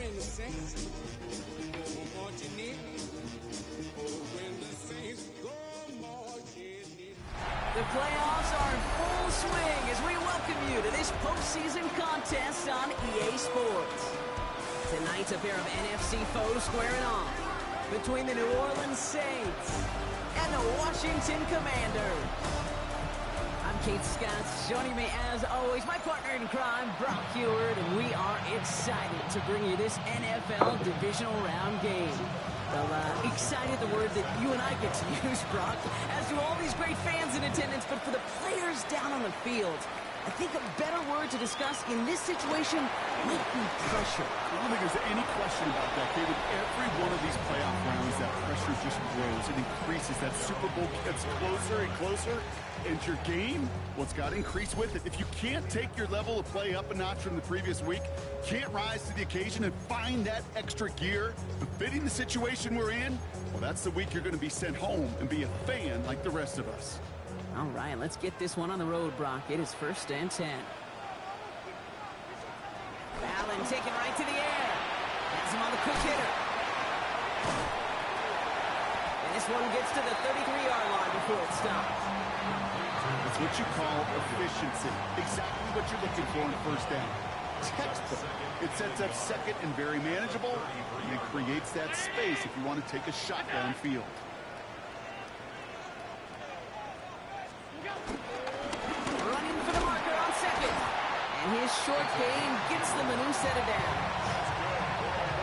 When the Saints go marching in. When the Saints go marching in. The playoffs are in full swing as we welcome you to this postseason contest on EA Sports. Tonight's a pair of NFC foes squaring off between the New Orleans Saints and the Washington Commanders. I'm Keith Scott. Joining me, as always, my partner in crime, Brock Heward, and we are excited to bring you this NFL divisional round game. Well, excited, the word that you and I get to use, Brock, as do all these great fans in attendance, but for the players down on the field, I think a better word to discuss in this situation might be pressure. I don't think there's any question about that, David. Every one of these playoff rounds, that pressure just grows. It increases. That Super Bowl gets closer and closer. And your game, well, it's got to increase with it. If you can't take your level of play up a notch from the previous week, can't rise to the occasion and find that extra gear befitting the situation we're in, well, that's the week you're going to be sent home and be a fan like the rest of us. All right, let's get this one on the road, Brock. It is 1st and 10. Allen taken right to the air. Has him on the quick hitter. And this one gets to the 33-yard line before it stops. It's what you call efficiency. Exactly what you're looking for in 1st down. Textbook. It sets up 2nd and very manageable, and it creates that space if you want to take a shot downfield. Running for the marker on 2nd. And his short game gets them a new set of downs.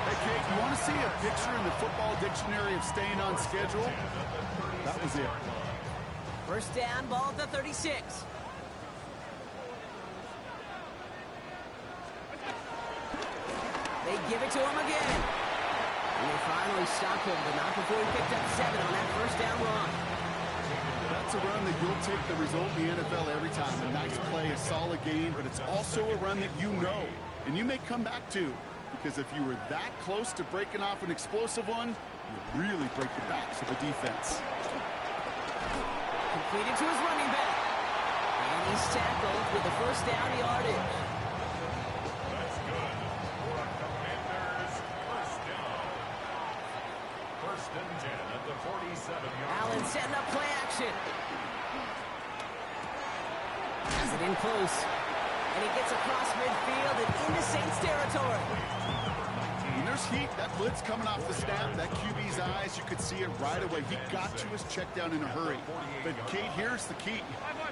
Hey, Kate, you want to see a picture in the football dictionary of staying on schedule? That was it. 1st down, ball at the 36. They give it to him again. And they finally stop him, but not before he picked up 7 on that 1st down run. That's a run that you'll take the result in the NFL every time. A nice play, a solid game, but it's also a run that you know, and you may come back to, because if you were that close to breaking off an explosive one, you really break the backs of the defense. Completed to his running back. And he's tackled with the 1st down yardage. That's good. For Commanders, 1st down. 1st and 10 at the 47-yard. Allen setting up play action. Has it in close. And he gets across midfield and into Saints territory. When there's heat, that blitz coming off the snap, that QB's eyes, you could see it right away. He got to his check down in a hurry. But, Kate, here's the key.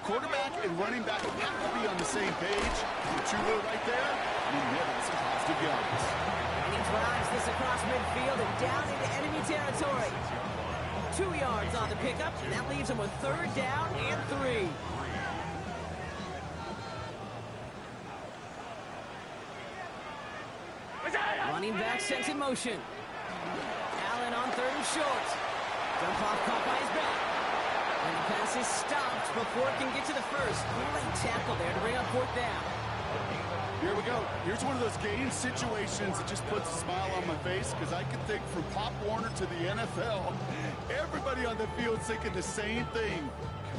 Quarterback and running back have to be on the same page. The two were right there, and he netted some positive yards. And he drives this across midfield and down into enemy territory. 2 yards on the pickup, and that leaves him with 3rd down and 3. Running back sent in motion. Allen on 3rd and short. Dump off caught by his back. And the pass is stopped before it can get to the 1st. Great tackle there to bring up 4th down. Here we go. Here's one of those game situations that just puts a smile on my face, because I can think from Pop Warner to the NFL, everybody on the field thinking the same thing.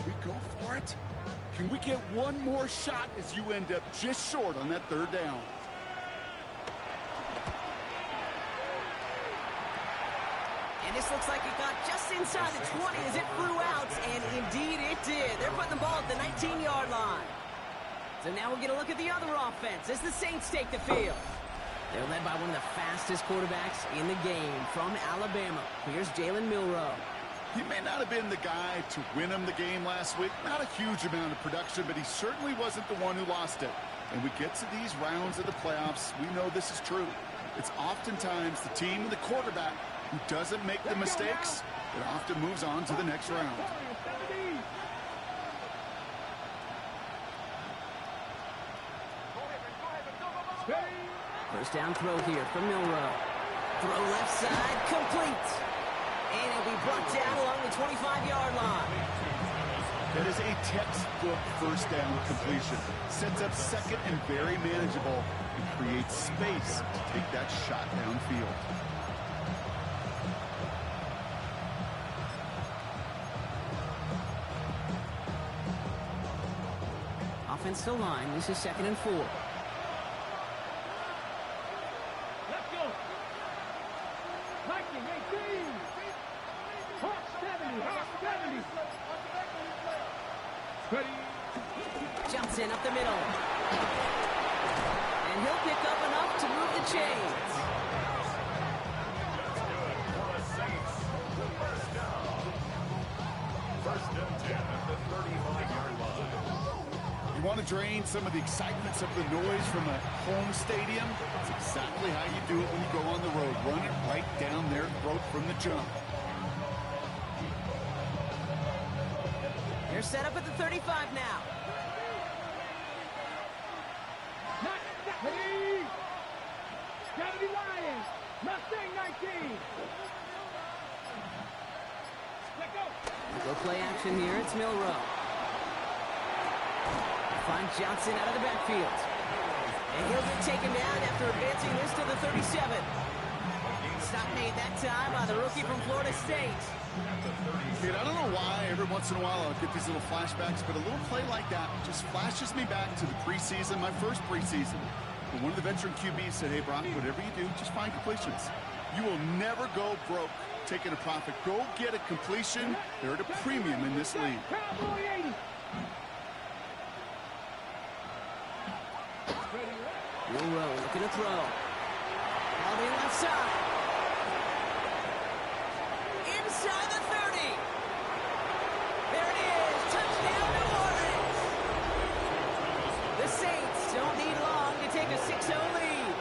we go for it? Can we get one more shot as you end up just short on that third down? And this looks like it got just inside the 20 as it flew out, and indeed it did. They're putting the ball at the 19-yard line. So now we'll get a look at the other offense as the Saints take the field. They're led by one of the fastest quarterbacks in the game from Alabama. Here's Jalen Milroe. He may not have been the guy to win him the game last week. Not a huge amount of production, but he certainly wasn't the one who lost it. And we get to these rounds of the playoffs, we know this is true. It's oftentimes the team and the quarterback who doesn't make the mistakes that often moves on to the next round. First down throw here from Milroe. Throw left side, complete. And it'll be brought down along the 25-yard line. That is a textbook first down completion. Sets up second and very manageable and creates space to take that shot downfield. Offensive line, this is 2nd and 4. Let's go. 19, 18. Hawk 70, Hawk 70. Ready. Johnson up the middle. And he'll pick up enough to move the chains. That's good for the Saints. First down. First and 10 at the 35-yard line. You want to drain some of the excitements of the noise from a home stadium? It's exactly how you do it when you go on the road. Run it right down their throat from the jump. They're set up at the 35 now. Ready. 70 Lions. Mustang 19. Let go. Go play action here. It's Milroe. Find Johnson out of the backfield. And he'll get taken down after advancing this to the 37. Stop made that time by the rookie from Florida State. Dude, I don't know why every once in a while I'll get these little flashbacks, but a little play like that just flashes me back to the preseason, my first preseason. When one of the veteran QBs said, hey, Brock, whatever you do, just find completions. You will never go broke taking a profit. Go get a completion. They're at a premium in this league. Cowboy 80. Milroe looking to throw. Held in left side. Inside the 30. There it is. Touchdown, New Orleans. The Saints don't need long to take a 6-0 lead.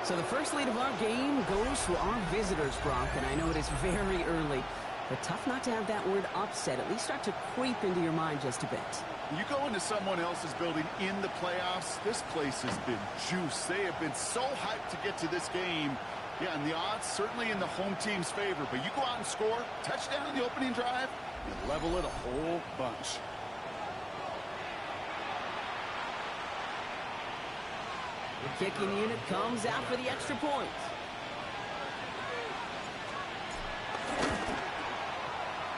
So the first lead of our game goes to our visitors, Brock, and I know it is very early, but tough not to have that word upset at least start to creep into your mind just a bit. You go into someone else's building in the playoffs, this place has been juiced. They have been so hyped to get to this game. Yeah, and the odds certainly in the home team's favor, but you go out and score, touchdown in the opening drive, you level it a whole bunch. The kicking unit comes out for the extra point.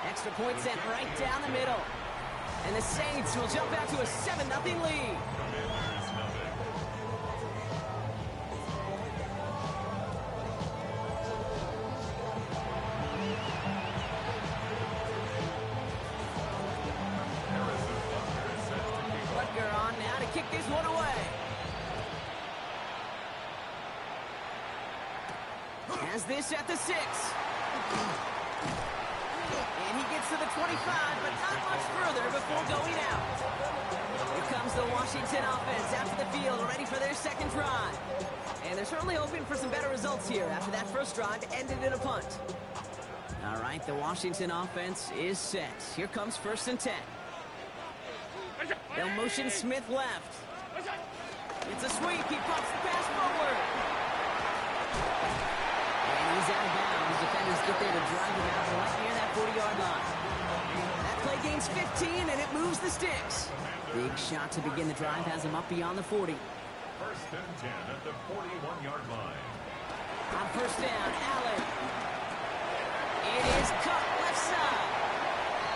Extra point sent right down the middle. And the Saints will jump out to a 7-0 lead. Butker on now to kick this one away. Has this at the 6. And he gets to the 25, but not much further before going out. Here comes the Washington offense out to the field, ready for their second drive. And they're certainly hoping for some better results here after that first drive ended in a punt. All right, the Washington offense is set. Here comes 1st and 10. They'll motion Smith left. It's a sweep. He pops the pass forward. He's out of bounds. Defenders get there to drive him out right near that 40-yard line. That play gains 15, and it moves the sticks. Big shot to begin the drive has him up beyond the 40. 1st and 10 at the 41-yard line. On 1st down, Allen. It is cut left side.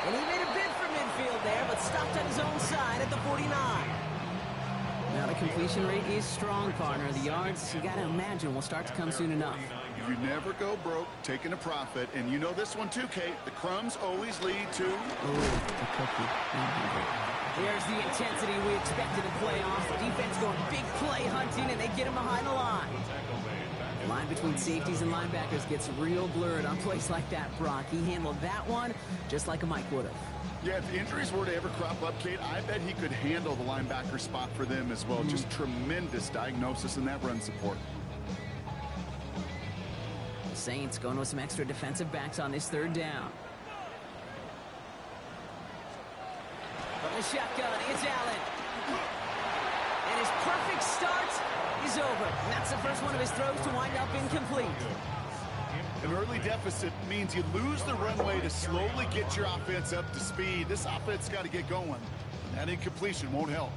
And he made a bid for midfield there, but stopped on his own side at the 49. Now the completion rate is strong, partner. The yards, you got to imagine, will start to come soon enough. You never go broke taking a profit. And you know this one too, Kate. The crumbs always lead to... Oh, the cookie. There's the intensity we expected in playoffs. The defense going big play hunting, and they get him behind the line. The line between safeties and linebackers gets real blurred on plays like that, Brock. He handled that one just like a Mike would have. Yeah, if injuries were to ever crop up, Kate, I bet he could handle the linebacker spot for them as well. Just tremendous diagnosis in that run support. The Saints going with some extra defensive backs on this third down. From the shotgun, it's Allen. And his perfect start is over. And that's the first one of his throws to wind up incomplete. An early deficit means you lose the runway to slowly get your offense up to speed. This offense got to get going. That incompletion won't help.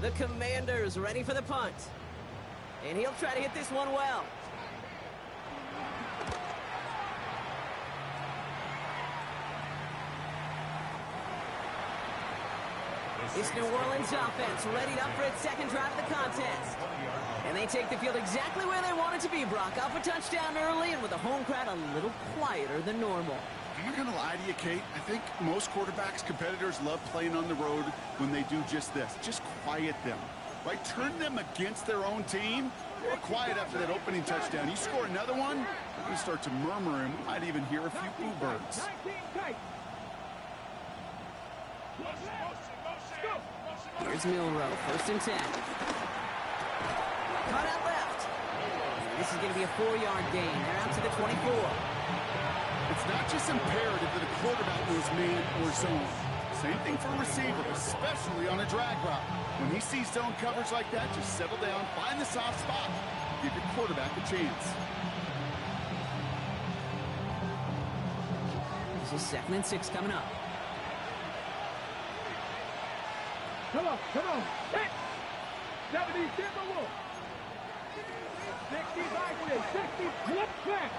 The Commanders ready for the punt. And he'll try to hit this one well. This New Orleans offense readied up for its second drive of the contest. And they take the field exactly where they want it to be, Brock. Off a touchdown early and with the home crowd a little quieter than normal. I'm not going to lie to you, Kate. I think most quarterbacks, competitors love playing on the road when they do just this. Just quiet them. Right? Turn them against their own team. They were quiet after that opening touchdown. You score another one, they're going to start to murmur, and we might even hear a few boo birds. Here's Milroe, 1st and 10. Cut out left. This is going to be a 4-yard gain. They're out to the 24. It's not just imperative that a quarterback knows man or zone. Same thing for a receiver, especially on a drag route. When he sees zone coverage like that, just settle down, find the soft spot, give your quarterback a chance. This is 2nd and 6 coming up. Come on. Hit. 70, Timberwolves. 60, Vikings. 60, flip, track.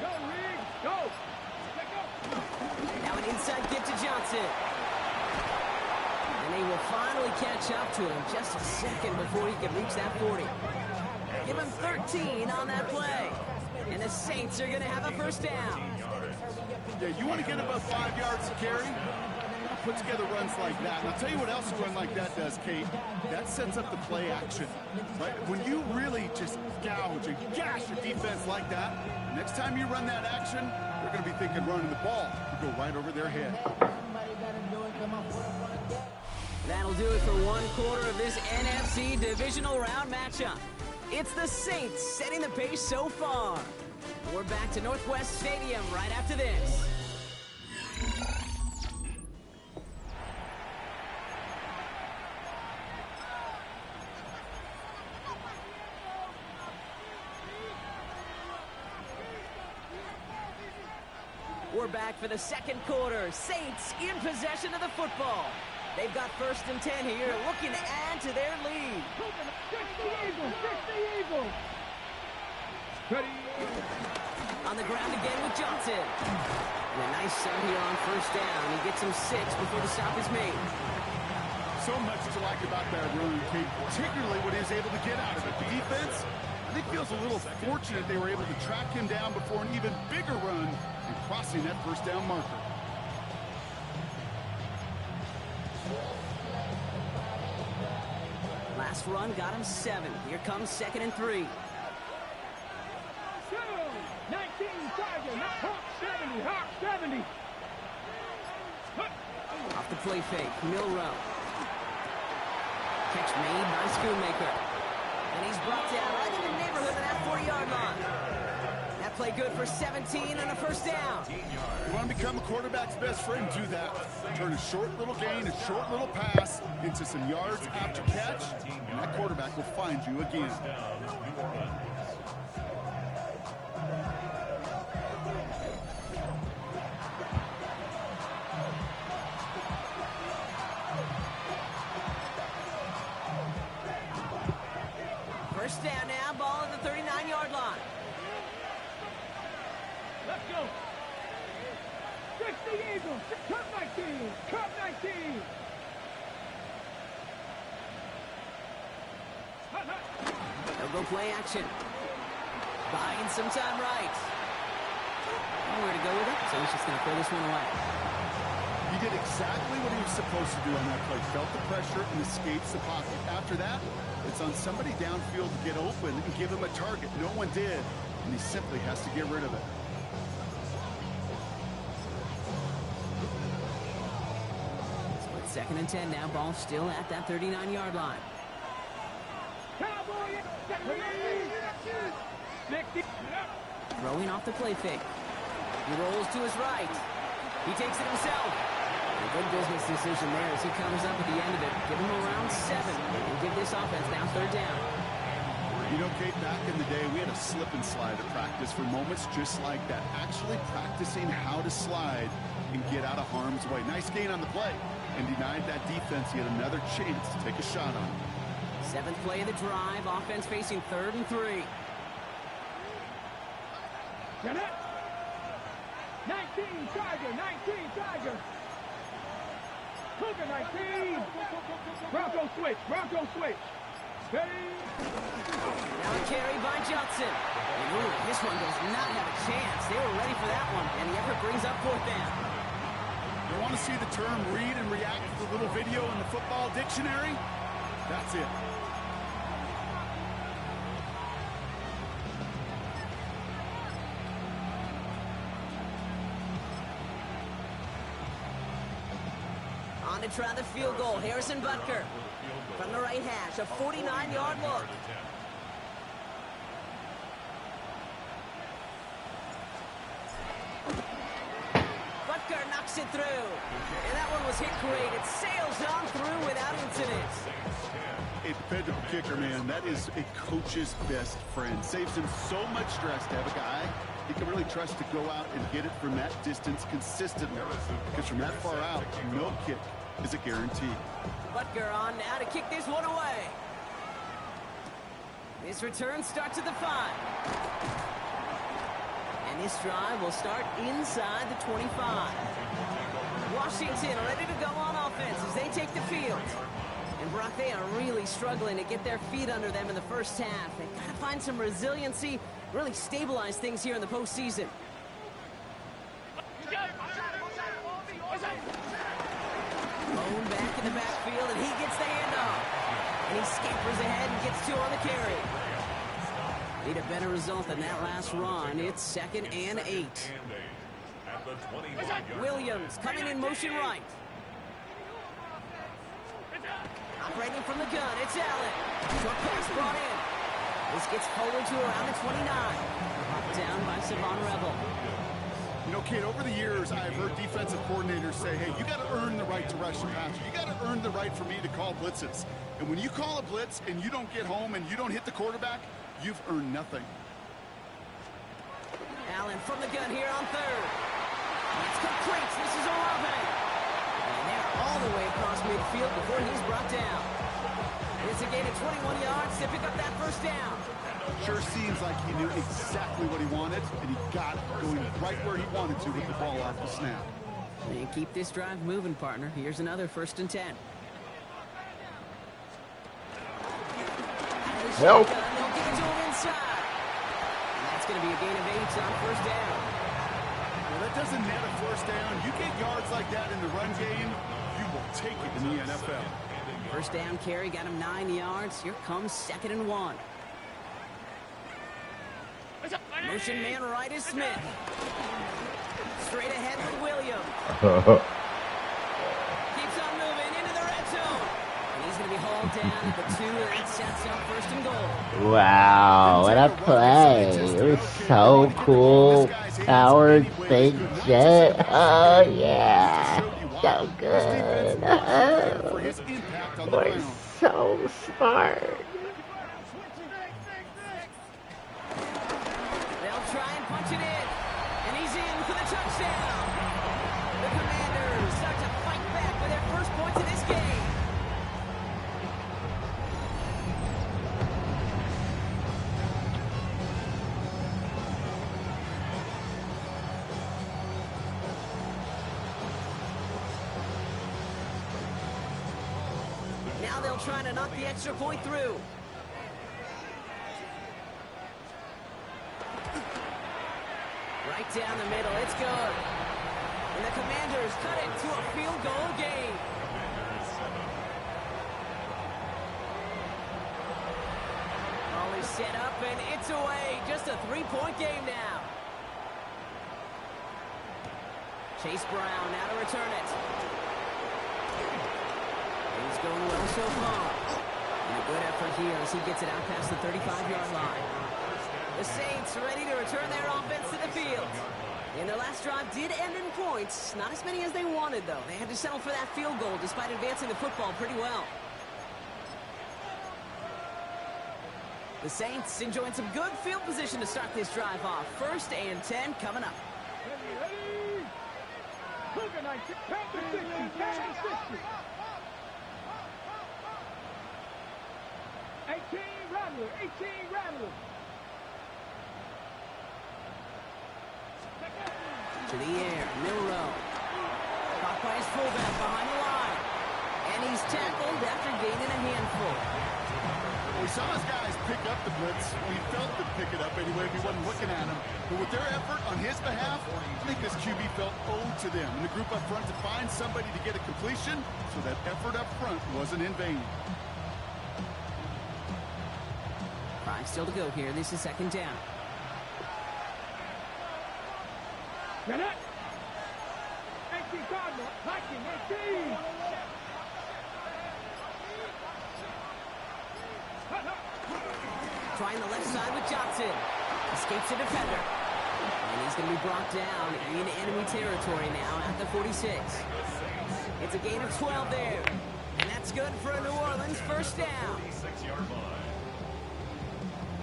Go, Reed, go. Now an inside get to Johnson. And they will finally catch up to him just a second before he can reach that 40. Give him 13 on that play. And the Saints are going to have a 1st down. Yeah, you want to get above 5 yards to carry? Put together runs like that. And I'll tell you what else a run like that does, Kate. That sets up the play action. Right? When you really just gouge and gash a defense like that, next time you run that action, they're going to be thinking running the ball. You go right over their head. That'll do it for one quarter of this NFC divisional round matchup. It's the Saints setting the pace so far. We're back to Northwest Stadium right after this. We're back for the second quarter. Saints in possession of the football. They've got 1st and 10 here, looking to add to their lead. 60 Eagles. Ready. On the ground again with Johnson. And a nice sub here on 1st down. He gets him 6 before the stop is made. So much to like about that run, Kate, particularly what he was able to get out of it. The defense, I think, feels a little fortunate they were able to track him down before an even bigger run and crossing that 1st down marker. Last run got him 7. Here comes 2nd and 3. 19 Tiger, Hawk 70. Off the play fake, Milroe. Catch made by Schoonmaker. And he's brought down right in the neighborhood of that 40-yard line. That play good for 17 and a 1st down. You want to become a quarterback's best friend, do that. Turn a short little gain, a short little pass into some yards after catch, and that quarterback will find you again. First down now, ball at the 39-yard line. Let's go. 60 Eagles. Cut 19. Cut 19. They'll go play action. Buying some time right. Nowhere to go with it, so he's just going to throw this one away. He did exactly what he was supposed to do on that play. Felt the pressure and escapes the pocket. After that, it's on somebody downfield to get open and give him a target. No one did, and he simply has to get rid of it. Split 2nd and 10 now. Ball still at that 39-yard line. Cowboy. 60. Throwing off the play fake. He rolls to his right. He takes it himself. A good business decision there as he covers up at the end of it. Give him around 7 and give this offense now 3rd down. You know, Kate, back in the day, we had a slip and slide at practice for moments just like that. Actually practicing how to slide and get out of harm's way. Nice gain on the play, and denied that defense yet another chance to take a shot on him. 7th play of the drive. Offense facing 3rd and 3. Get it. 19 Tiger. 19 Tiger. Cougar 19. Bronco switch. Bronco switch. Steady. Now a carry by Johnson. And ooh, this one does not have a chance. They were ready for that one, and the effort brings up 4th down. You want to see the term read and react to the little video in the football dictionary? That's it. On to try the field goal. Harrison Butker from the right hash. A 49-yard look. Butker knocks it through. And that one was hit great. It sails on through without incident. A dependable kicker, man. That is a coach's best friend. Saves him so much stress to have a guy he can really trust to go out and get it from that distance consistently. Because from that far out, no kick is a guarantee. Butker on now to kick this one away. This return starts at the 5. And this drive will start inside the 25. Washington ready to go on offense as they take the field. And Brock, they are really struggling to get their feet under them in the first half. They've got to find some resiliency, really stabilize things here in the postseason. Bone back in the backfield, and he gets the handoff. And he scampers ahead and gets 2 on the carry. Need a better result than that last run. It's 2nd and 8. Williams coming in motion right. Operating from the gun, it's Allen. Short pass brought in. This gets forward to around the 29. Popped down by Savon Rebel. You know, Kate, over the years, I've heard defensive coordinators say, hey, you got to earn the right to rush the passer. You got to earn the right for me to call blitzes. And when you call a blitz and you don't get home and you don't hit the quarterback, you've earned nothing. Allen from the gun here on 3rd. It's complete. This is Olave. And they're all the way across midfield before he's brought down. It's a gain of 21 yards to pick up that 1st down. Sure seems like he knew exactly what he wanted, and he got it going right where he wanted to with the ball off the snap. And keep this drive moving, partner. Here's another 1st and 10. Help. They'll give it to him inside. And that's going to be a gain of 8 on 1st down. Well, that doesn't net a 1st down. You get yards like that in the run game, you will take it in the NFL. 1st down carry got him 9 yards. Here comes 2nd and 1. Motion man right is Smith. Straight ahead with Williams. Keeps on moving into the red zone. And he's going to be hauled down at the 2, and that sets up 1st and goal. Wow, what a play. It was so cool. Howard big jet. Oh, yeah. So good. We're so smart. They'll try and punch it in. And he's in for the touchdown. The Commanders start to fight back for their 1st points of this game. Now they'll try to knock the extra point through. Right down the middle, it's good. And the Commanders cut it to a field goal game. All is set up and it's away. Just a 3-point game now. Chase Brown now to return it. He's going well so far. And a good effort here as he gets it out past the 35-yard line. The Saints ready to return their offense to the field. And their last drive did end in points. Not as many as they wanted, though. They had to settle for that field goal despite advancing the football pretty well. The Saints enjoying some good field position to start this drive off. 1st and 10 coming up. Ready? Cougar 19, Panther 60, Panther 60. 18 Rattler, 18 Rattler. To the air, Milrow. Caught by his fullback behind the line. And he's tackled after gaining a handful. We saw his guys pick up the blitz. We felt them pick it up anyway if he wasn't looking at him. But with their effort on his behalf, I think this QB felt owed to them. And the group up front to find somebody to get a completion, so that effort up front wasn't in vain. 5 still to go here. This is 2nd down. Get it! 18 Cardinal, 19, 18. Trying the left side with Johnson. Escapes the defender. And he's going to be brought down in enemy territory now at the 46. It's a gain of 12 there. And that's good for a New Orleans 1st down.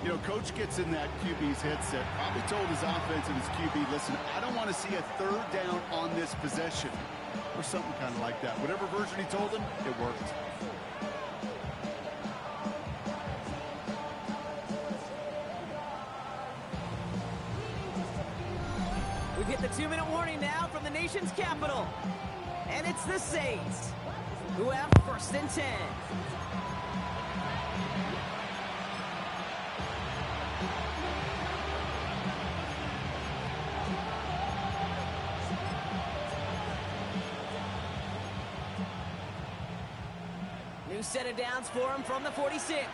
You know, Coach gets in that QB's headset, probably told his offense and his QB, listen, I don't want to see a 3rd down on this possession. Or something kind of like that. Whatever version he told him, it worked. We've hit the 2-minute warning now from the nation's capital. And it's the Saints who have 1st and 10. New set of downs for him from the 46.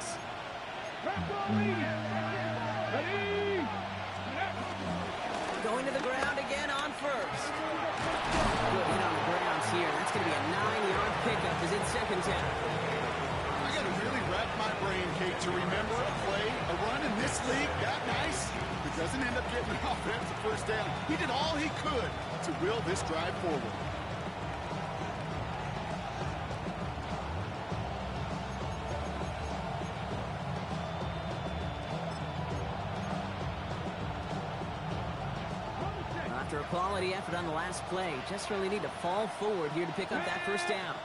Ready? Going to the ground again on 1st. Good hit on the grounds here. That's going to be a 9-yard pickup as it's 2nd down. I got to really rack my brain, Kate, to remember a play, a run in this league that nice. It doesn't end up getting an offensive 1st down. He did all he could to will this drive forward. After a quality effort on the last play, just really need to fall forward here to pick up that 1st down.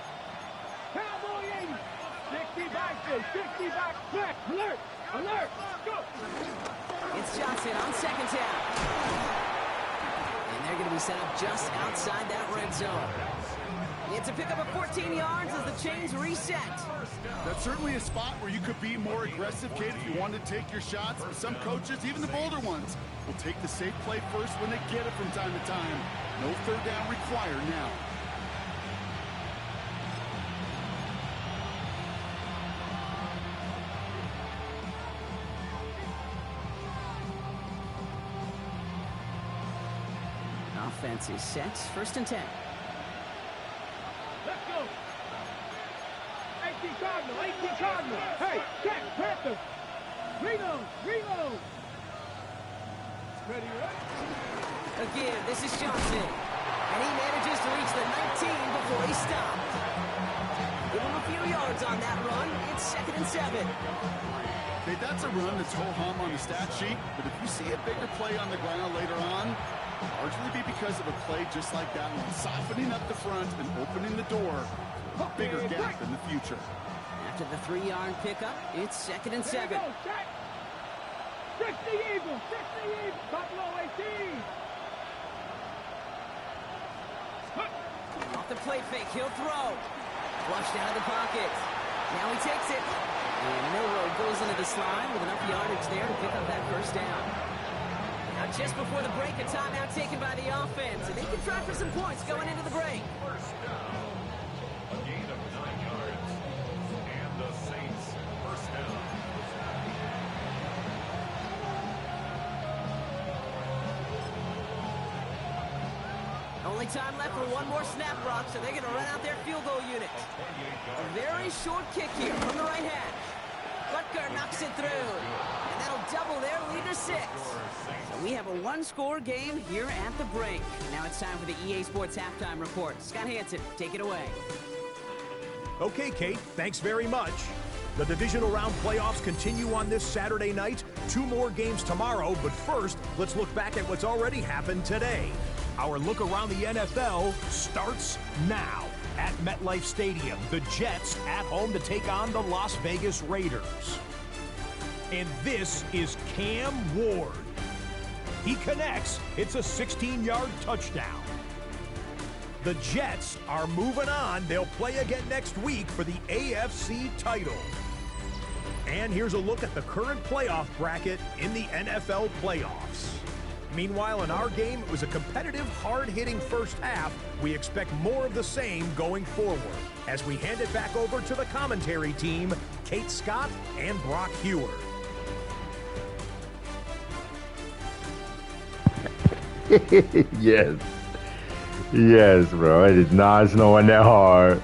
Cowboy 80. 60 back, 60 back, flex, alert, alert, go. It's Johnson on 2nd down. And they're going to be set up just outside that red zone. It's a pickup of 14 yards as the chains reset. That's certainly a spot where you could be more aggressive, Kate, if you wanted to take your shots. But some coaches, even the bolder ones, will take the safe play first when they get it from time to time. No 3rd down required now. Offense is set. 1st and 10. Let's go. 18 Cardinal, 18 Cardinal. Hey, check, Panther. Reload, reload. Ready, right? Again, this is Johnson. And he manages to reach the 19 before he stopped. Give him a few yards on that run. It's 2nd and 7. Okay, that's a run that's ho-hum on the stat sheet, but if you see a bigger play on the ground later on, largely be because of a play just like that one, softening up the front and opening the door, a bigger gap in the future. After the 3-yard pickup, it's 2nd and 7. 60 Eagles, 60 Eagles, Buffalo 18. Off the play fake, he'll throw. Flushed out of the pocket. Now he takes it. And Milroe goes into the slide with enough yardage there to pick up that first down. Now just before the break, a timeout taken by the offense. And they can try for some points going into the break. First down. A gain of 9 yards. And the Saints first down. Only time left for one more snap, Brock, so they're going to run out their field goal unit. A very short kick here from the right hash. Butker knocks it through, and that'll double their lead to 6. So we have a one-score game here at the break. Now it's time for the EA Sports Halftime Report. Scott Hansen, take it away. Okay, Kate, thanks very much. The divisional round playoffs continue on this Saturday night. 2 more games tomorrow, but first, let's look back at what's already happened today. Our look around the NFL starts now. At MetLife Stadium, the Jets at home to take on the Las Vegas Raiders. And this is Cam Ward. He connects. It's a 16-yard touchdown. The Jets are moving on. They'll play again next week for the AFC title. And here's a look at the current playoff bracket in the NFL playoffs. Meanwhile, in our game, it was a competitive, hard-hitting first half. We expect more of the same going forward. As we hand it back over to the commentary team, Kate Scott and Brock Huard. Yes. Yes, bro. It is not snowing that hard.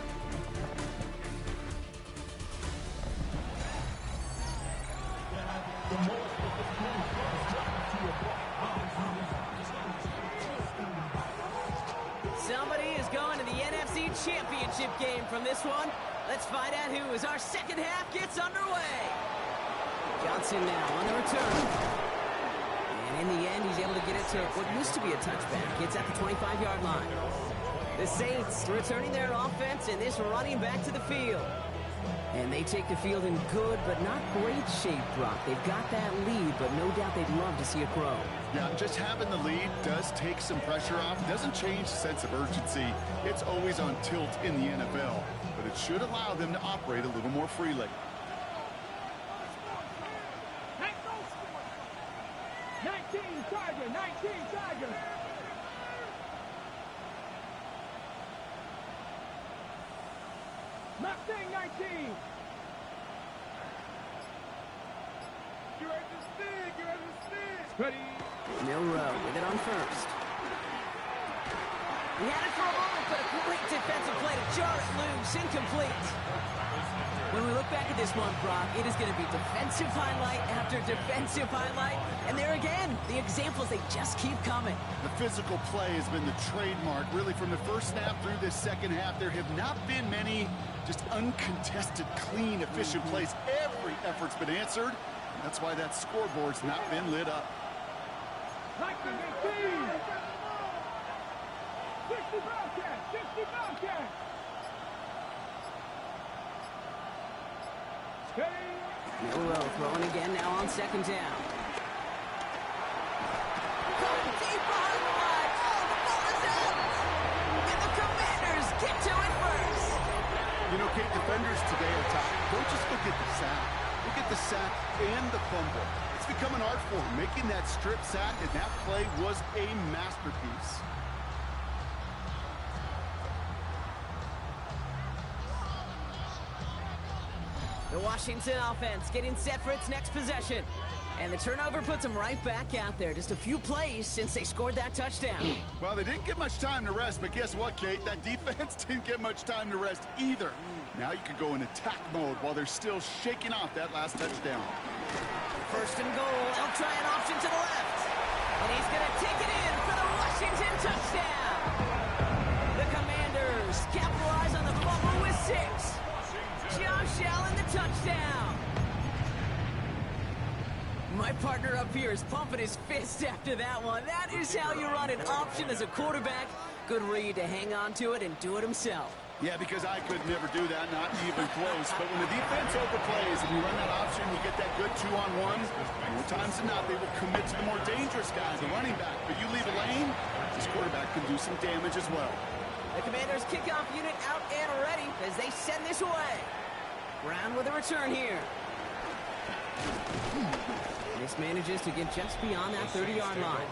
Somebody is going to the NFC Championship game from this one. Let's find out who as our second half gets underway. Johnson now on the return. And in the end, he's able to get it to what used to be a touchback. It's at the 25-yard line. The Saints returning their offense and this running back to the field. And they take the field in good but not great shape, Brock. They've got that lead, but no doubt they'd love to see it grow. Yeah, just having the lead does take some pressure off. It doesn't change the sense of urgency. It's always on tilt in the NFL, but it should allow them to operate a little more freely. 19 Tiger, 19 Tiger. Mustang 19. You're at the stick, you're at the stick. Ready. Milroe with it on first. He had it for a moment, but a great defensive play to jar it loose, incomplete. When we look back at this one, Brock, it is going to be defensive highlight after defensive highlight. And there again, the examples, they just keep coming. The physical play has been the trademark, really, from the first snap through this second half. There have not been many just uncontested, clean, efficient plays. Every effort's been answered. And that's why that scoreboard's not been lit up. 19-18. 60 Bobcats, 60 Bobcats. Milroe throwing again now on second down. Going deep behind the line. Oh, the ball is out. And the Commanders get to it first. You know, Kate, defenders today are top. Don't just look at the sack. Look at the sack and the fumble. It's become an art form. Making that strip sack, and that play was a masterpiece. The Washington offense getting set for its next possession. And the turnover puts them right back out there. Just a few plays since they scored that touchdown. Well, they didn't get much time to rest, but guess what, Kate? That defense didn't get much time to rest either. Now you could go in attack mode while they're still shaking off that last touchdown. First and goal. They'll try an option to the left. And he's going to take it in for the Washington touchdown. The Commanders capitalize on the fumble with 6. Josh Allen, the touchdown. My partner up here is pumping his fist after that one. That is how you run an option as a quarterback. Good read to hang on to it and do it himself. Yeah, because I could never do that, not even close. But when the defense overplays and you run that option, you get that good 2-on-1. More times than not, they will commit to the more dangerous guy, the running back. But you leave a lane, this quarterback can do some damage as well. The Commanders' kickoff unit out and ready as they send this away. Brown with a return here. This manages to get just beyond that 30-yard line.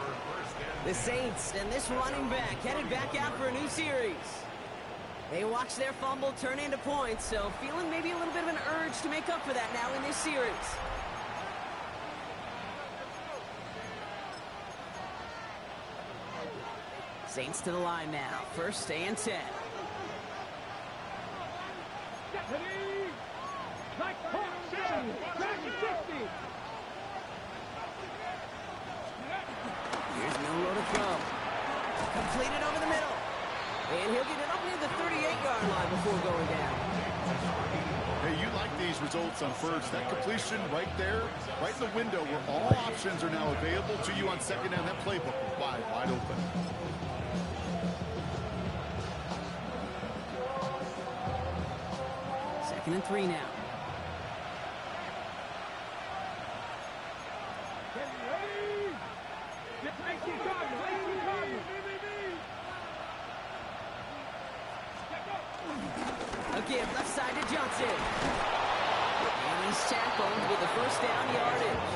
The Saints and this running back headed back out for a new series. They watch their fumble turn into points, so feeling maybe a little bit of an urge to make up for that now in this series. Saints to the line now. First and 10. Here's Milroe to throw. Completed over the middle. And he'll get it up near the 38-yard line before going down. Hey, you like these results on first. That completion right there, right in the window where all options are now available to you on second down. That playbook wide open. Second and 3 now. Again, left side to Johnson. And he's tackled with the first down yardage.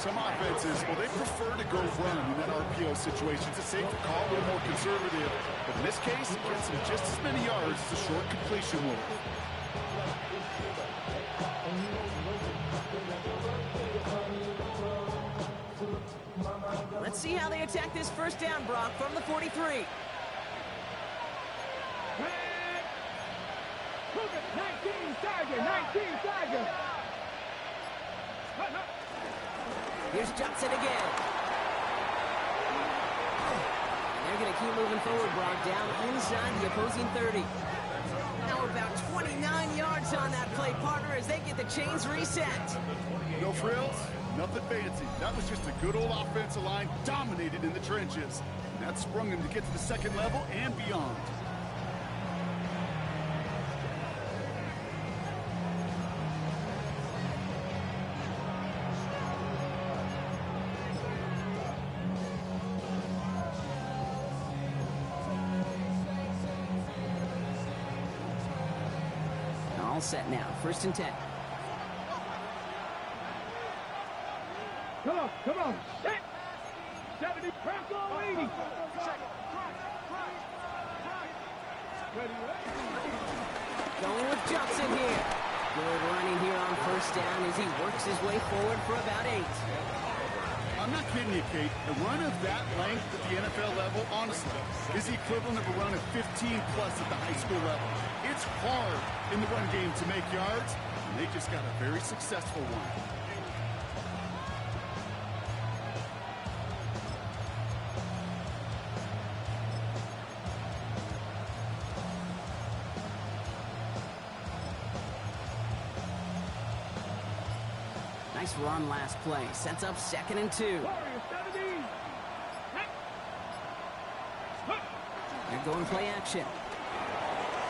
Some offenses, well, they prefer to go run in that RPO situation. It's a safer call, a little more conservative. But in this case, it gets him just as many yards as a short completion will. Let's see how they attack this first down, Brock, from the 43. 19 Tiger. Here's Johnson again. And they're going to keep moving forward, Brock, down inside the opposing 30. Now about 29 yards on that play, partner, as they get the chains reset. No frills, nothing fancy. That was just a good old offensive line dominated in the trenches. And that sprung him to get to the second level and beyond. All set now. First and 10. Come on. Set. 70. Bronco 80. Going with Johnson here. Good running here on first down as he works his way forward for about 8. I'm not kidding you, Kate. A run of that length at the NFL level, honestly, is the equivalent of a run of 15-plus at the high school level. It's hard in the run game to make yards, and they just got a very successful one. Nice run last play. Sets up second and 2. They're going play action.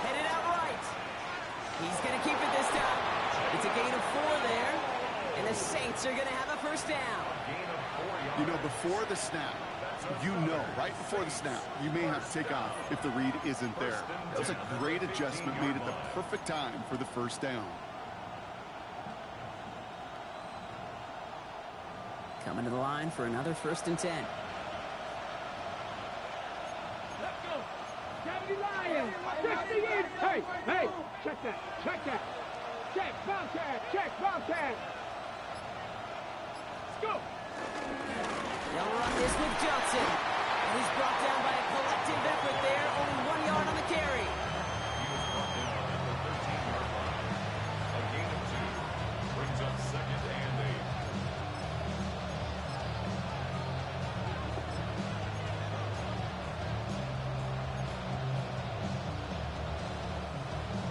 Headed out right. He's going to keep it this time. It's a gain of 4 there. And the Saints are going to have a first down. You know, before the snap, right before the snap, you may have to take off if the read isn't there. That was a great adjustment made at the perfect time for the first down. Coming to the line for another first and 10. Let's go. 70 Lions. 68. Hey. Check that. Check. Bobcat. Let's go. They'll run this with Johnson. And he's brought down by a collective effort there. Only 1 yard on the carry. He was brought down at the 13-yard line. A gain of 2 brings up second and 8.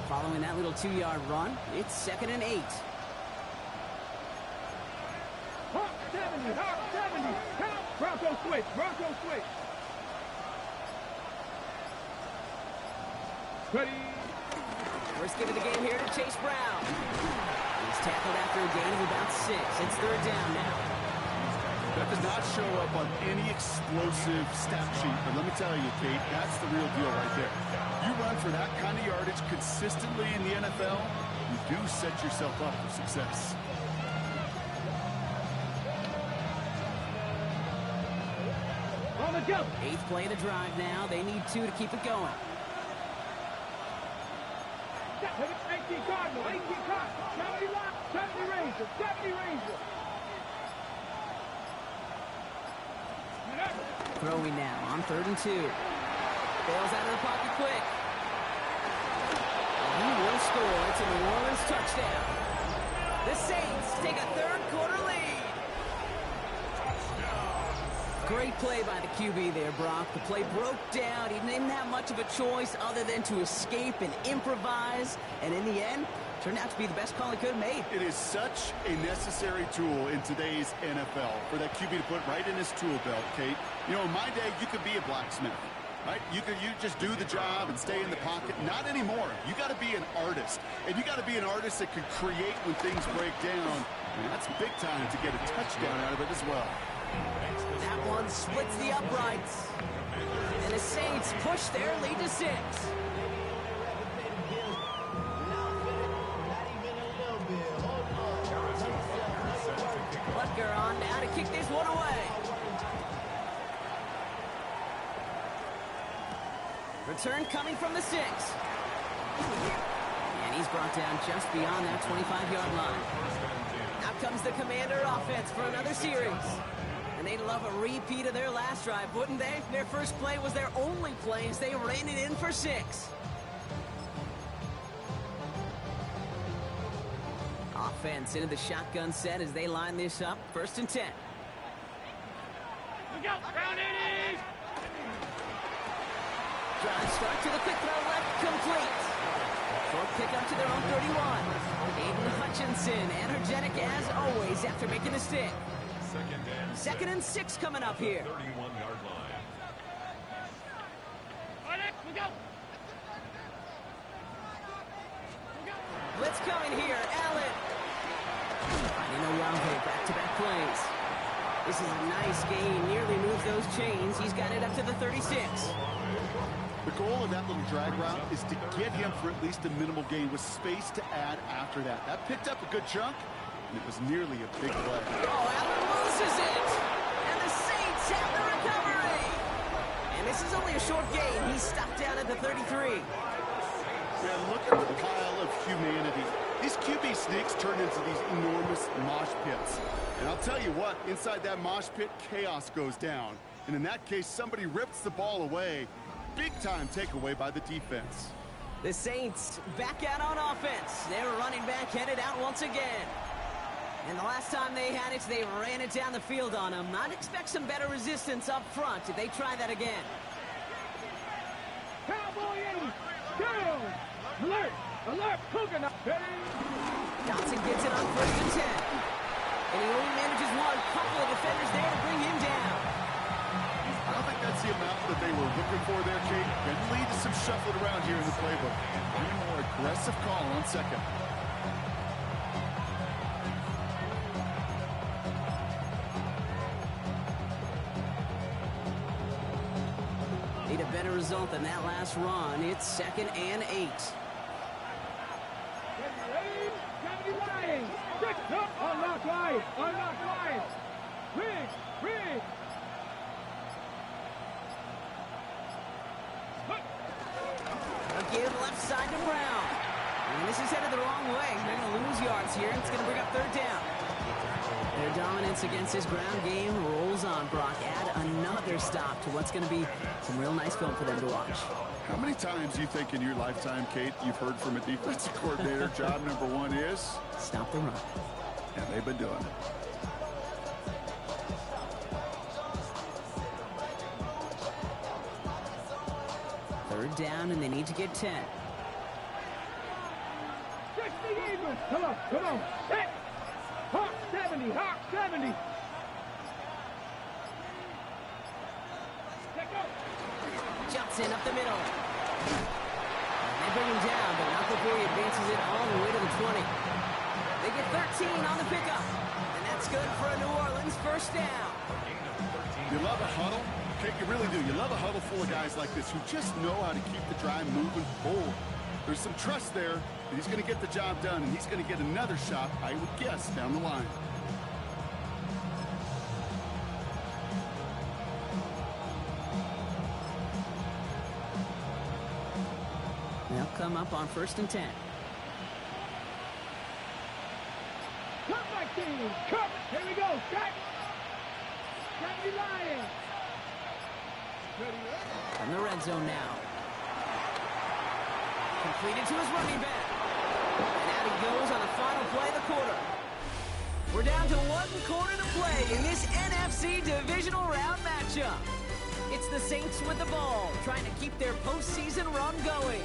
Following that little 2-yard run, it's second and 8. Hawk 70. Count. Bronco switch. Ready. First give of the game here to Chase Brown. He's tackled after a gain of about 6. It's third down now. That does not show up on any explosive stat sheet, but let me tell you, Kate, that's the real deal right there. You run for that kind of yardage consistently in the NFL, you do set yourself up for success. On the jump. 8th play of the drive now. They need 2 to keep it going. 18 Cardinal, 18 Cardinal, 70 Rock, 70 Ranger, 70 Ranger. Throwing now on 3rd and 2. Bails out of the pocket quick. He will score. It's a New Orleans touchdown. The Saints take a 3rd quarter lead. Great play by the QB there, Brock. The play broke down. He didn't have much of a choice other than to escape and improvise. And in the end, turned out to be the best call he could have made. It is such a necessary tool in today's NFL for that QB to put right in his tool belt, Kate. You know, in my day, you could be a blacksmith, right? You just do the job and stay in the pocket. Not anymore. You got to be an artist. And you got to be an artist that can create when things break down. And that's big time to get a touchdown out of it as well. That one splits the uprights. And the Saints push their lead to 6. Butker on now to kick this one away. Return coming from the 6. And he's brought down just beyond that 25-yard line. Now comes the Commander offense for another series. And they'd love a repeat of their last drive, wouldn't they? Their first play was their only play as they ran it in for 6. Offense into the shotgun set as they line this up. 1st and 10. Look out, round it is. Drive start to the quick throw left, complete. Short pickup to their own 31. Aiden Hutchinson, energetic as always after making the stick. 2nd and 6 coming up here. 31-yard line. On it, we go. Blitz coming here, Allen. Finding Olave, back-to-back plays. This is a nice gain, nearly moves those chains. He's got it up to the 36. The goal of that little drag route is to get him for at least a minimal gain with space to add after that. That picked up a good chunk, and it was nearly a big play. Oh, Allen loses it! And the Saints have the recovery! And this is only a short gain. He's stopped down at the 33. Yeah, look at the pile of humanity. These QB sneaks turn into these enormous mosh pits. And I'll tell you what, inside that mosh pit, chaos goes down. And in that case, somebody rips the ball away. Big time takeaway by the defense. The Saints back out on offense. Their running back headed out once again. And the last time they had it, they ran it down the field on him. I'd expect some better resistance up front if they try that again. Cowboy 80, down. Alert, alert, coconut. Dotson gets it on 1st and 10. And he only manages one. Couple of defenders there to bring him down. I don't think that's the amount that they were looking for there, Kate. Can lead to some shuffling around here in the playbook. Any more aggressive call on 2nd. Need a better result than that last run. It's 2nd and 8. 70 Lions. 6 up. Unlock Lions. Unlock Lions. Rig, rig. Give left side to Brown. And this is headed the wrong way. They're going to lose yards here. It's going to bring up 3rd down. Their dominance against this ground game rolls on, Brock. Add another stop to what's going to be some real nice film for them to watch. How many times do you think in your lifetime, Kate, you've heard from a defensive coordinator, job number 1 is? Stop the run. And they've been doing it. Third down, and they need to get 10. 60 Eagles. Come on, come on. Hit. Hawk 70, Hawk 70. Let go. Jumps in up the middle. They bring him down, but not before he advances it all the way to the 20. They get 13 on the pickup, and that's good for a New Orleans 1st down. You love a huddle? Kate, you really do. You love a huddle full of guys like this who just know how to keep the drive moving forward. There's some trust there. And he's going to get the job done, and he's going to get another shot, I would guess, down the line. They'll come up on 1st and 10. Come, my team! Come! Here we go! Set! Sammy Lion! From the red zone now. Completed to his running back. And out he goes on the final play of the quarter. We're down to 1 quarter to play in this NFC divisional round matchup. It's the Saints with the ball, trying to keep their postseason run going.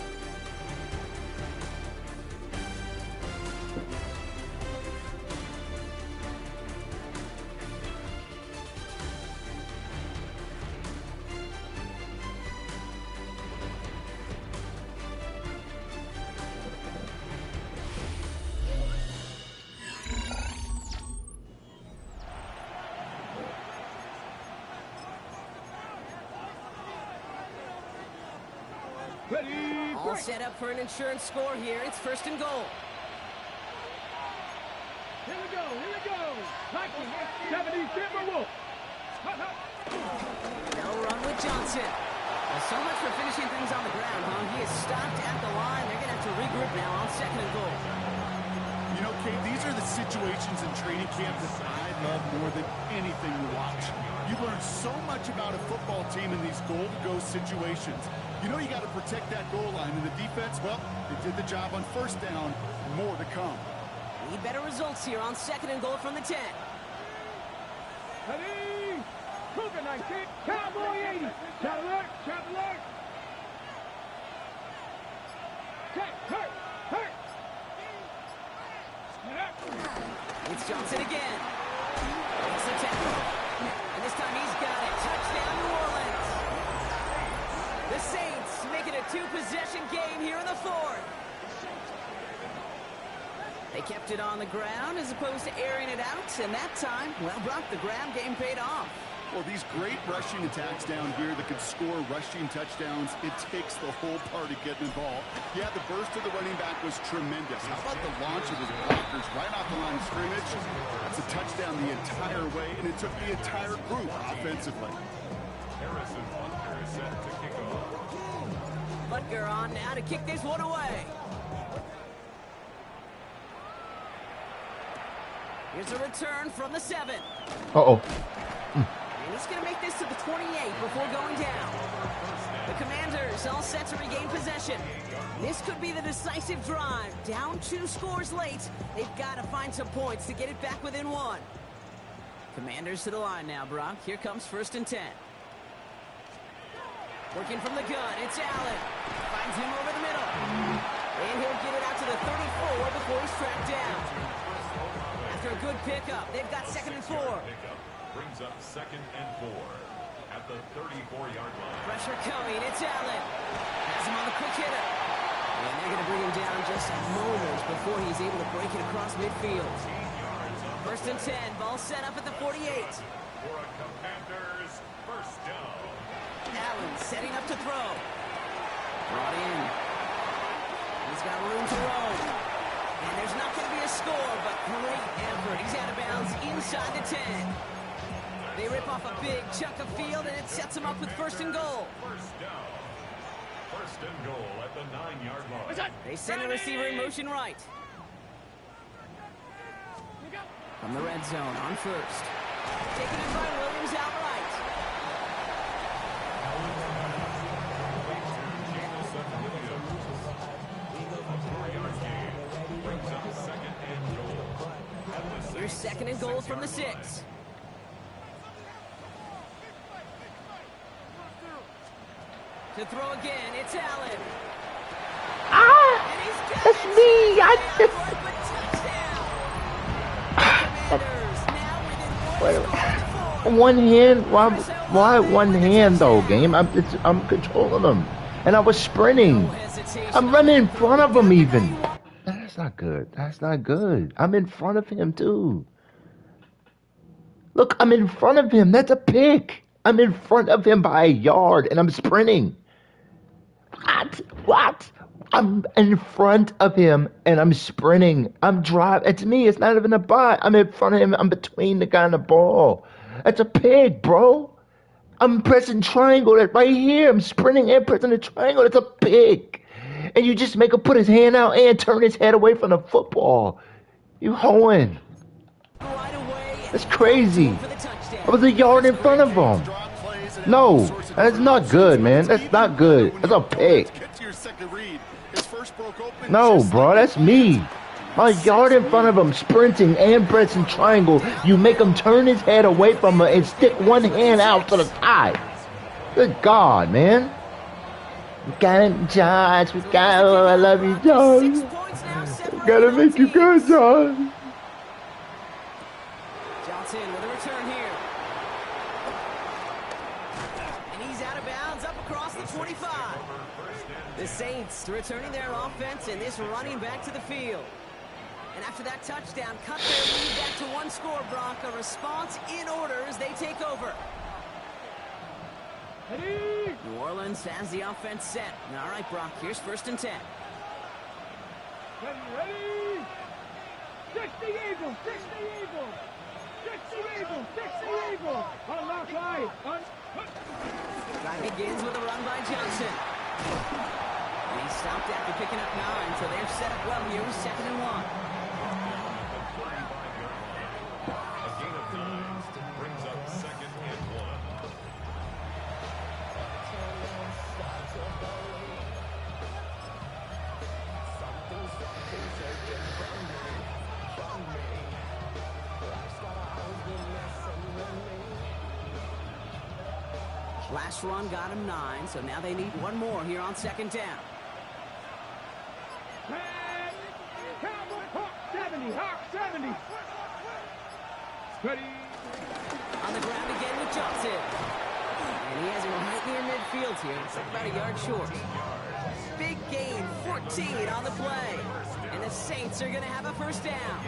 Ready, All break! set up for an insurance score here. It's 1st and goal. Here we go! Here we go! Vikings, 70 Timberwolves! Hut, hut. They'll run with Johnson. Well, so much for finishing things on the ground, huh? He is stopped at the line. They're going to have to regroup now on 2nd and goal. You know, Kate, these are the situations in training camp that I love more than anything to watch. You learn so much about a football team in these goal-to-go situations. You know you got to protect that goal line, and the defense, well, they did the job on 1st down. More to come. Need better results here on 2nd and goal from the 10. Ready! Cougar 19, Cowboy 80! Shot alert! Shot alert! Check! Hurt! Hurt! It's Johnson again. It's the tackle. And this time he's got it. Touchdown, New Orleans. The Saints make it a 2-possession game here in the 4th. They kept it on the ground as opposed to airing it out. And that time, well, Brock, the ground game paid off. Well, these great rushing attacks down here that can score rushing touchdowns, it takes the whole party getting involved. Yeah, the burst of the running back was tremendous. How about the launch of his blockers right off the line of scrimmage? That's a touchdown the entire way, and it took the entire group offensively. Harrison Butker is set to kick off. Butker on now to kick this one away. Here's a return from the 7. Uh-oh. And he's going to make this to the 28 before going down. The Commanders all set to regain possession. This could be the decisive drive. Down 2 scores late. They've got to find some points to get it back within 1. Commanders to the line now, Brock. Here comes 1st and 10. Working from the gun, it's Allen. Finds him over the middle. And he'll get it out to the 34 before he's tracked down. After a good pickup, they've got 2nd and 4. Pickup brings up 2nd and 4 at the 34-yard line. Pressure coming, it's Allen. Has him on the quick hitter. And they're going to bring him down just moments before he's able to break it across midfield. 1st and 10, ball set up at the 48. For a Commanders first down. Allen setting up to throw. Brought in. He's got room to roam. And there's not going to be a score, but great effort. He's out of bounds inside the 10. They rip off a big chunk of field, and it sets them up with 1st and goal. First down. 1st and goal at the 9-yard line. They send the receiver in motion right. From the red zone on 1st. Taken in by Williams outright. Here's 2nd and goal from the 6. To throw again, it's Allen. Ah! And he's got That's it. me! I Touchdown, just... Commanders now within Wait a one minute. score. One hand? Why one hand though, game? I'm controlling them. And I was sprinting. No hesitation. I'm running in front of him even. That's not good. That's not good. I'm in front of him too. Look, I'm in front of him. That's a pick. I'm in front of him by a yard and I'm sprinting. What? What? I'm in front of him and I'm sprinting. I'm driving. To me, it's not even a bot. I'm in front of him. I'm between the guy and the ball. That's a pig, bro. I'm pressing triangle. That's right here. I'm sprinting and pressing the triangle. That's a pig. And you just make him put his hand out and turn his head away from the football. You hoeing. That's crazy. I was a yard in front of him. No, that's not good, man. That's not good. That's a pick. No, bro, that's me. A yard in front of him, sprinting and pressing triangle. You make him turn his head away from it and stick one hand out to the side. Good God, man. We got it, Josh. We got it. I love you, Josh. Gotta make you good, Josh. Johnson with a return here. And he's out of bounds up across the 25. The Saints returning their offense and this running back to the field. And after that touchdown, cut their lead back to one score, Brock. A response in order as they take over. New Orleans has the offense set. All right, Brock, here's 1st and 10. Ready? 60 Eagles, 60 Eagles. 60 Eagles, 60 Eagles. Unlock line. Drive begins with a run by Johnson. And he stopped after picking up 9, so they're set up well here with 2nd and 1. Last run got him 9, so now they need one more here on 2nd down. Cowboy, Hawk 70, Hawk 70. Ready? On the ground again with Johnson. And he has him right near midfield here. It's like about a yard short. Big gain, 14 on the play. And the Saints are going to have a 1st down.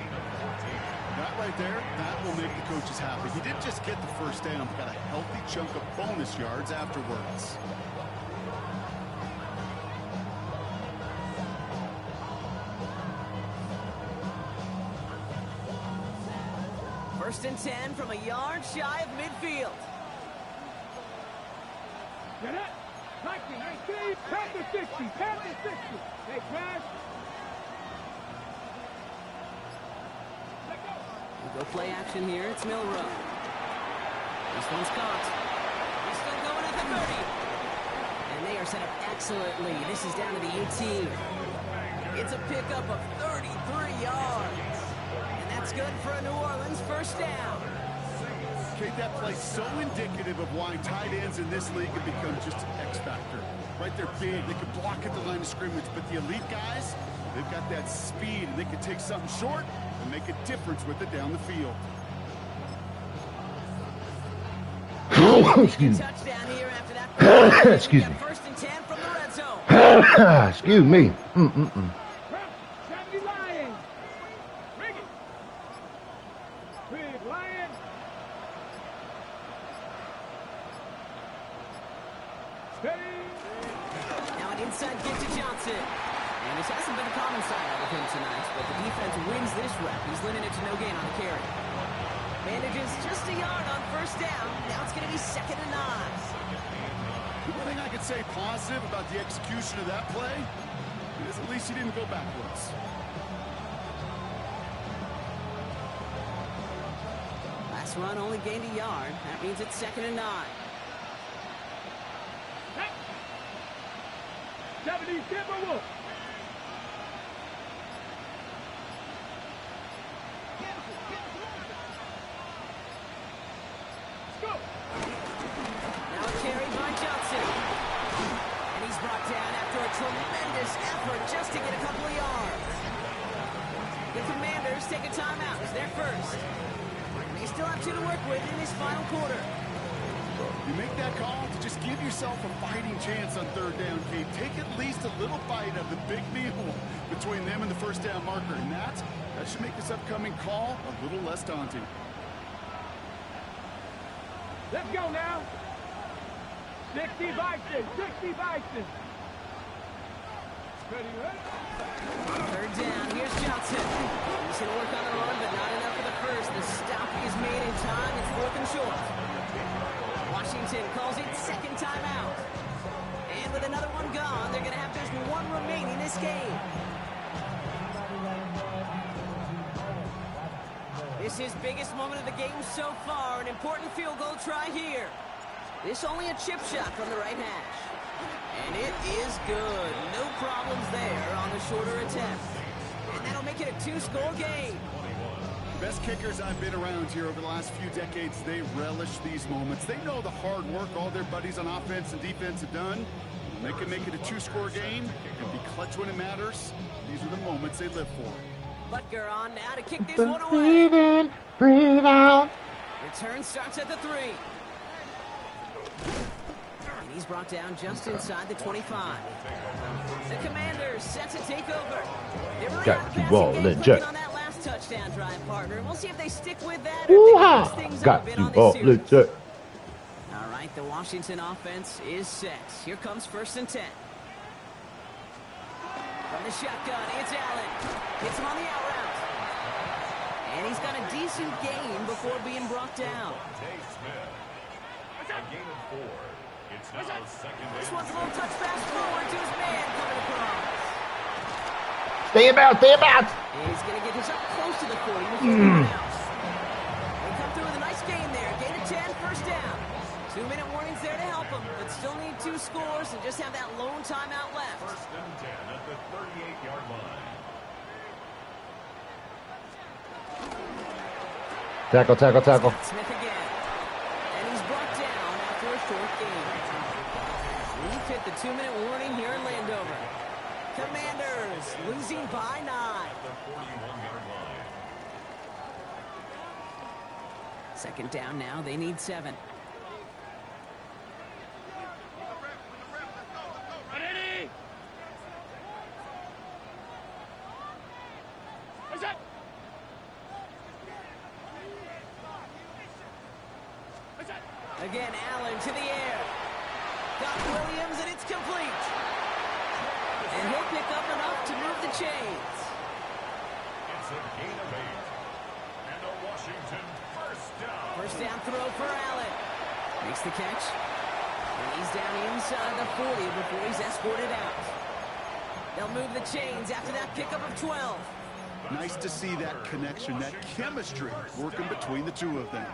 That right there, that will make the coaches happy. He didn't just get the 1st down, but got a healthy chunk of bonus yards afterwards. First and 10 from a yard shy of midfield. Get it? 19, Panther 60, Panther 60. Hey, Crash. We'll go play action here. It's Milrow. This one's caught. He's still going at the 30. And they are set up excellently. This is down to the 18. It's a pickup of 33 yards. And that's good for a New Orleans 1st down. Kate, that play so indicative of why tight ends in this league have become just an X factor. Right, they're big. They can block at the line of scrimmage. But the elite guys, they've got that speed, and they can take something short and make a difference with it down the field. Excuse me. Touchdown here after that. Excuse me. 1st and 10 from the red zone. Excuse me. 70 Lions. Bring it. Big Lions. Steady. Now an inside kick to Johnson. And this hasn't been the common side out of him tonight, but the defense wins this rep. He's limited to no gain on the carry. Manages just a yard on 1st down. Now it's going to be 2nd and 9. The one thing I could say positive about the execution of that play is at least he didn't go backwards. Last run only gained a yard. That means it's 2nd and 9. 70 Timberwolves. Now a carry by Johnson. And he's brought down after a tremendous effort just to get a couple of yards. The Commanders take a timeout as their 1st. They still have 2 to work with in this final quarter. You make that call to just give yourself a fighting chance on 3rd down, Kate. Take at least a little bite of the big meal between them and the 1st down marker. And that should make this upcoming call a little less daunting. Let's go now. 60 Bison, 60 Bison. Third down, here's Johnson. He's going to work on the run, but not enough for the first. The stop is made in time. It's 4th and short. Washington calls it second timeout. And with another one gone, they're going to have just one remaining this game. This is biggest moment of the game so far. An important field goal try here. This only a chip shot from the right hash. And it is good. No problems there on the shorter attempt. And that'll make it a 2-score game. Best kickers I've been around here over the last few decades, they relish these moments. They know the hard work all their buddies on offense and defense have done. They can make it a 2-score game and be clutch when it matters. These are the moments they live for. Butker on now to kick this one away. Breathe in, breathe out. Return starts at the 3. And he's brought down just inside the 25. The Commanders set to take over. They were Got the ball legit. on that last touchdown drive, partner. And we'll see if they stick with that. Woo-ha! Got the ball legit. All right, the Washington offense is set. Here comes 1st and 10. From the shotgun, it's Allen. Hits him on the out route. And he's got a decent gain before being brought down. A gain of 4. It's now second. This one's a little touch pass forward to his man coming across. Stay about, stay about. He's going to get this up close to the 40 before moving out. They come through with a nice gain there. Gain of 10, 1st down. 2-minute warnings there to help them, but still need 2 scores and just have that lone timeout left. 1st and 10 at the 38-yard line. Tackle, tackle, tackle. Smith again. And he's brought down after a short gain. We've hit the 2-minute warning here in Landover. Commanders losing by 9. The 41-yard line. 2nd down now. They need 7. Again, Allen to the air. Got Williams, and it's complete. And he'll pick up enough to move the chains. It's a gain of 8. And a Washington 1st down. 1st down throw for Allen. Makes the catch. And he's down inside the 40 before he's escorted out. They'll move the chains after that pickup of 12. Nice to see that connection, that chemistry working between the two of them.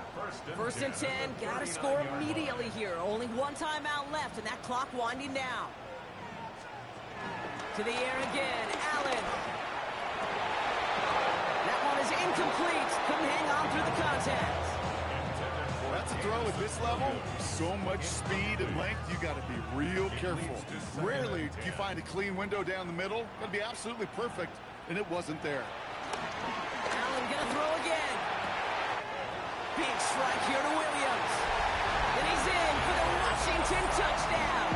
1st and 10, got to score immediately here. Only one timeout left, and that clock winding down. To the air again, Allen. That one is incomplete. Couldn't hang on through the contact. That's a throw at this level. So much speed and length, you got to be real careful. Rarely do you find a clean window down the middle. That'd be absolutely perfect, and it wasn't there. Allen gonna throw again. Big strike here to Williams. And he's in for the Washington touchdown.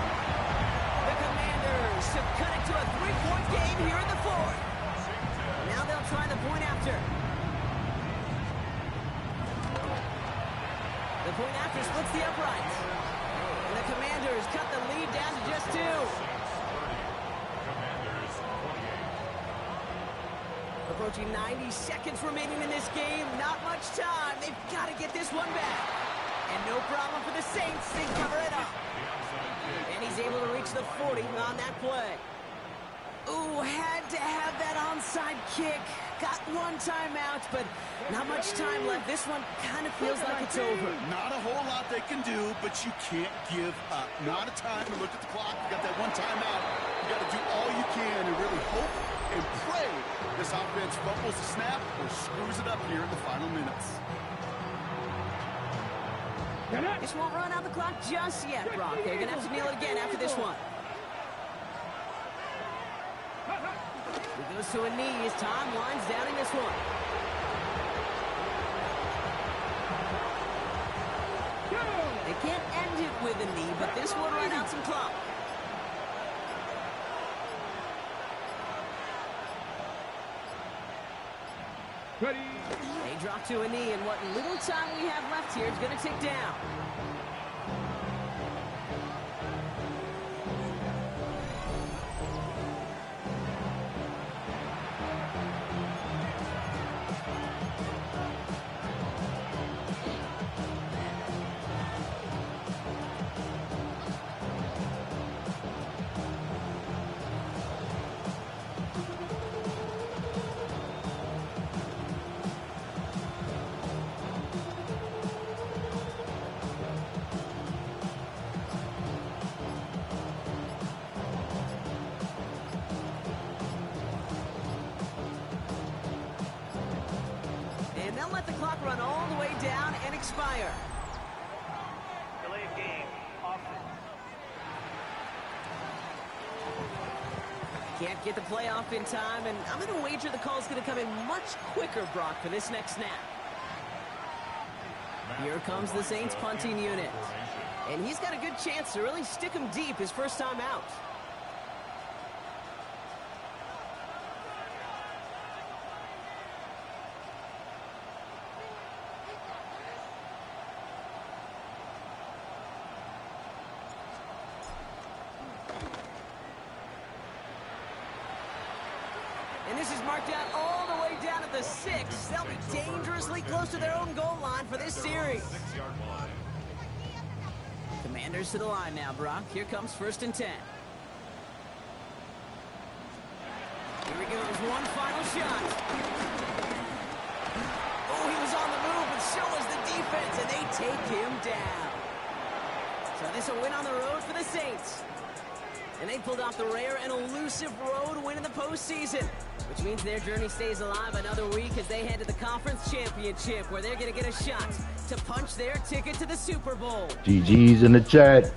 The Commanders have cut it to a 3-point game here in the 4th. Now they'll try the point after. The point after splits the uprights. And the Commanders cut the lead down to just 2. Approaching 90 seconds remaining in this game. Not much time. They've got to get this one back. And no problem for the Saints. They cover it up. And he's able to reach the 40 on that play. Ooh, had to have that onside kick. Got one timeout, but not much time left. This one kind of feels like it's over. Not a whole lot they can do, but you can't give up. Not a time to look at the clock. You got that one timeout. You got to do all you can and really hope and pray this offense fumbles the snap or screws it up here in the final minutes. This won't run out the clock just yet, Brock. They're going to have to kneel it again after this one. He goes to a knee as time winds down in this one. They can't end it with a knee, but this will run out some clock. Ready. They drop to a knee, and what little time we have left here is going to tick down. they'll let the clock run all the way down and expire. Delay of game. Offense. Can't get the play off in time, and I'm going to wager the call's going to come in much quicker, Brock, for this next snap. Here comes the Saints punting unit. And he's got a good chance to really stick him deep his first time out. And this is marked out all the way down at the 6. They'll be dangerously close to their own goal line for this series. 6-yard line. Commanders to the line now, Brock. Here comes 1st and 10. Here he goes, one final shot. Oh, he was on the move, but so was the defense, and they take him down. So this a win on the road for the Saints. And they pulled off the rare and elusive road win in the postseason, which means their journey stays alive another week as they head to the Conference Championship, where they're going to get a shot to punch their ticket to the Super Bowl. GG's in the chat.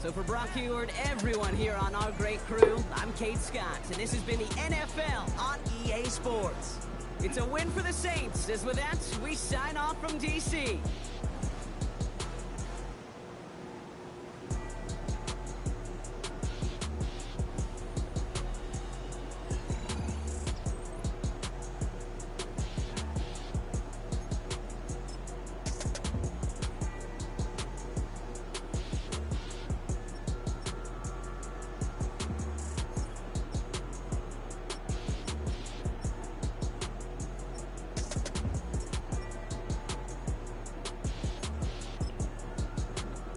So for Brock Huard, everyone here on our great crew, I'm Kate Scott, and this has been the NFL on EA Sports. It's a win for the Saints, as with that, we sign off from D.C.